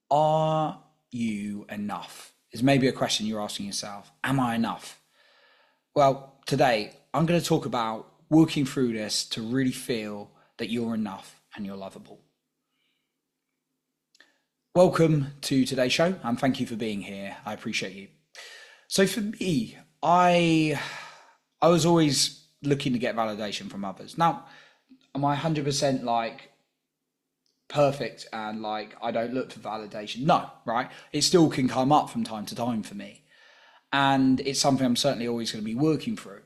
Are you enough? Is maybe a question you're asking yourself. Am I enough? Well, today I'm going to talk about working through this to really feel that you're enough and you're lovable. Welcome to today's show and thank you for being here. I appreciate you. So for me, I was always looking to get validation from others. Now, am I 100% like perfect and like I don't look for validation? No, right? It still can come up from time to time for me. And it's something I'm certainly always going to be working through.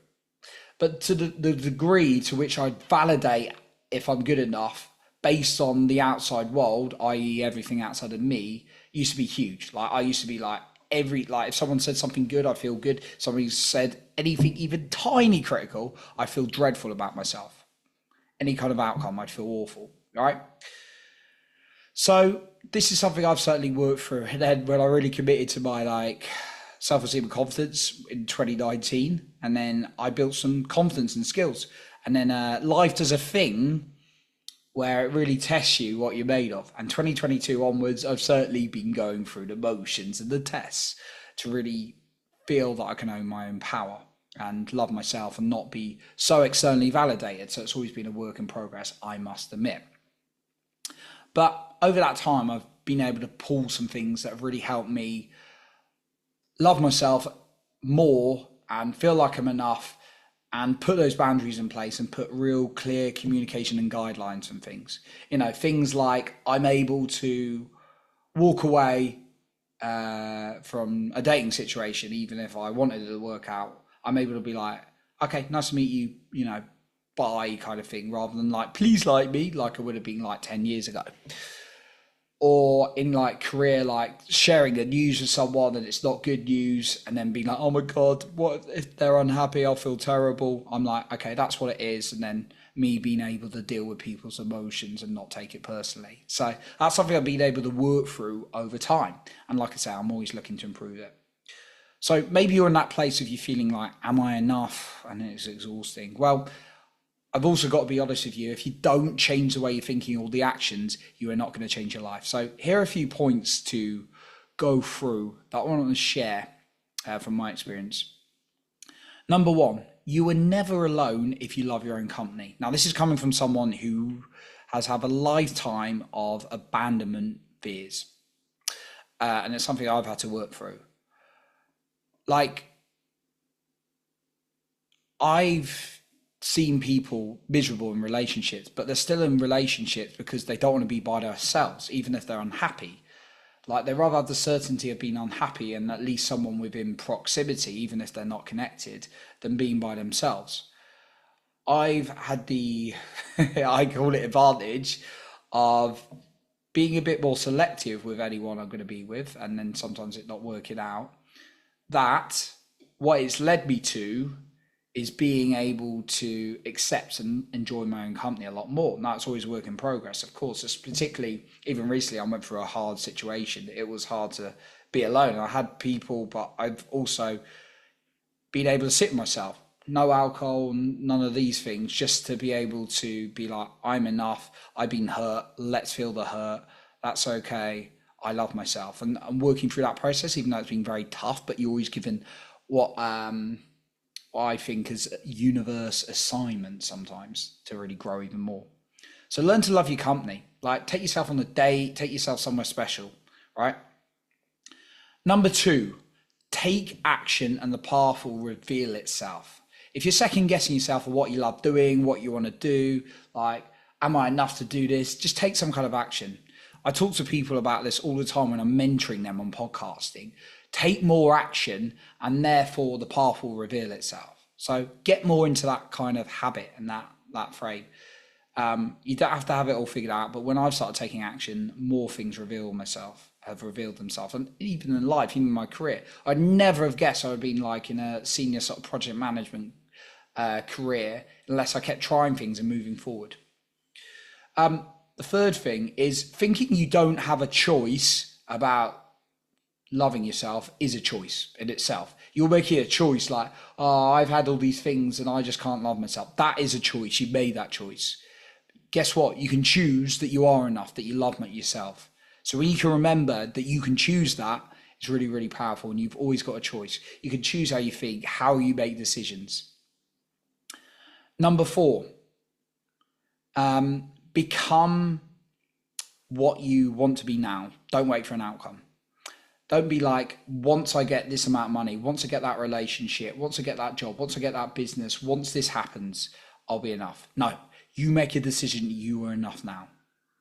But to the degree to which I validate if I'm good enough based on the outside world, i.e., everything outside of me, used to be huge. Like I used to be like if someone said something good, I feel good. Somebody said anything even tiny critical, I feel dreadful about myself. Any kind of outcome, I'd feel awful. Right? So this is something I've certainly worked through. And then when I really committed to my self-esteem and confidence in 2019, and then I built some confidence and skills. And then life does a thing where it really tests you what you're made of. And 2022 onwards, I've certainly been going through the motions and the tests to really feel that I can own my own power and love myself and not be so externally validated. So it's always been a work in progress, I must admit. But over that time, I've been able to pull some things that have really helped me love myself more and feel like I'm enough and put those boundaries in place and put real clear communication and guidelines and things. Things like I'm able to walk away from a dating situation, even if I wanted it to work out. I'm able to be like, okay, nice to meet you, bye kind of thing, rather than like, please like me, like I would have been like 10 years ago. Or in career, like sharing the news with someone and it's not good news and then being like, oh my God, what if they're unhappy? I'll feel terrible. I'm like, okay, that's what it is. And then me being able to deal with people's emotions and not take it personally. So that's something I've been able to work through over time. And like I say, I'm always looking to improve it. So maybe you're in that place of you feeling like, am I enough? And it's exhausting. Well, I've also got to be honest with you, if you don't change the way you're thinking or the actions, you are not going to change your life. So here are a few points to go through that I want to share from my experience. Number one, you are never alone if you love your own company. Now, this is coming from someone who has had a lifetime of abandonment fears. And it's something I've had to work through. I've seen people miserable in relationships, but they're still in relationships because they don't want to be by themselves, even if they're unhappy. They rather have the certainty of being unhappy and at least someone within proximity, even if they're not connected, than being by themselves. I've had the, I call it advantage of being a bit more selective with anyone I'm going to be with, and then sometimes it not working out. That, what it's led me to is being able to accept and enjoy my own company a lot more. Now, it's always a work in progress, of course. It's particularly, even recently, I went through a hard situation. It was hard to be alone. I had people, but I've also been able to sit with myself. No alcohol, none of these things, just to be able to be like, I'm enough. I've been hurt. Let's feel the hurt. That's okay. I love myself. And I'm working through that process, even though it's been very tough, but you're always given what I think is universe assignment sometimes to really grow even more. So learn to love your company. Take yourself on a date, take yourself somewhere special, right? Number two, take action and the path will reveal itself. If you're second guessing yourself of what you love doing, what you want to do, am I enough to do this? Just take some kind of action. I talk to people about this all the time when I'm mentoring them on podcasting. Take more action and therefore the path will reveal itself. So get more into that kind of habit and that frame. You don't have to have it all figured out, but when I've started taking action, more things have revealed themselves. And even in life, even in my career, I'd never have guessed I would have been in a senior sort of project management career unless I kept trying things and moving forward. The third thing is thinking you don't have a choice about loving yourself is a choice in itself. You're making a choice I've had all these things and I just can't love myself. That is a choice. You made that choice. Guess what? You can choose that you are enough, that you love yourself. So when you can remember that you can choose that, it's really, really powerful, and you've always got a choice. You can choose how you think, how you make decisions. Number 4, become what you want to be now. Don't wait for an outcome. Don't be like, once I get this amount of money, once I get that relationship, once I get that job, once I get that business, once this happens, I'll be enough. No, you make a decision. You are enough now.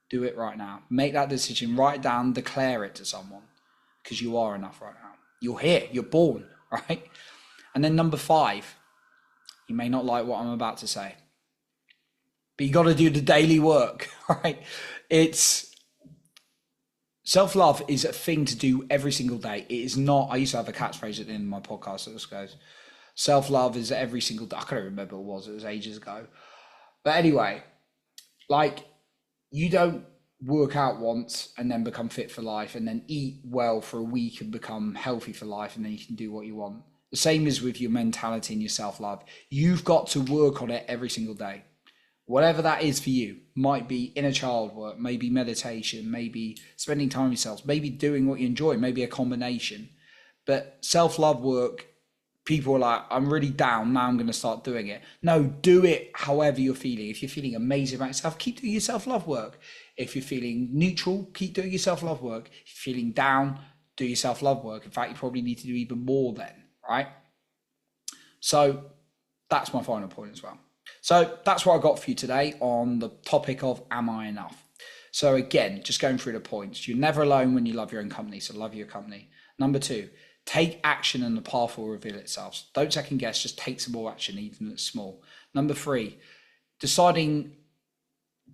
Do it right now. Make that decision. Write it down. Declare it to someone, because you are enough right now. You're here. You're born, right? And then number 5, you may not like what I'm about to say, but you got to do the daily work, right? Self-love is a thing to do every single day. It is not, I used to have a catchphrase at the end of my podcast that just goes, self-love is every single day. I can't remember what it was ages ago. But anyway, like, you don't work out once and then become fit for life and then eat well for a week and become healthy for life and then you can do what you want. The same is with your mentality and your self-love. You've got to work on it every single day. Whatever that is for you, might be inner child work, maybe meditation, maybe spending time with yourself, maybe doing what you enjoy, maybe a combination. But self-love work, people are like, I'm really down, now I'm going to start doing it. No, do it however you're feeling. If you're feeling amazing about yourself, keep doing your self-love work. If you're feeling neutral, keep doing your self-love work. If you're feeling down, do your self-love work. In fact, you probably need to do even more then, right? So that's my final point as well. So that's what I got for you today on the topic of, am I enough? So again, just going through the points. You're never alone when you love your own company, so love your company. Number 2, take action and the path will reveal itself. Don't second guess, just take some more action, even if it's small. Number 3, deciding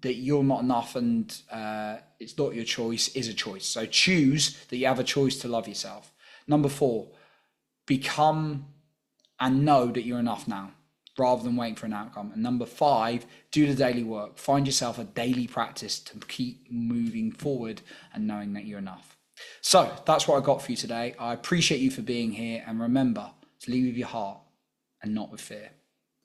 that you're not enough and it's not your choice is a choice. So choose that you have a choice to love yourself. Number 4, become and know that you're enough now, rather than waiting for an outcome. And number 5, do the daily work. Find yourself a daily practice to keep moving forward and knowing that you're enough. So that's what I got for you today. I appreciate you for being here. And remember to lead with your heart and not with fear.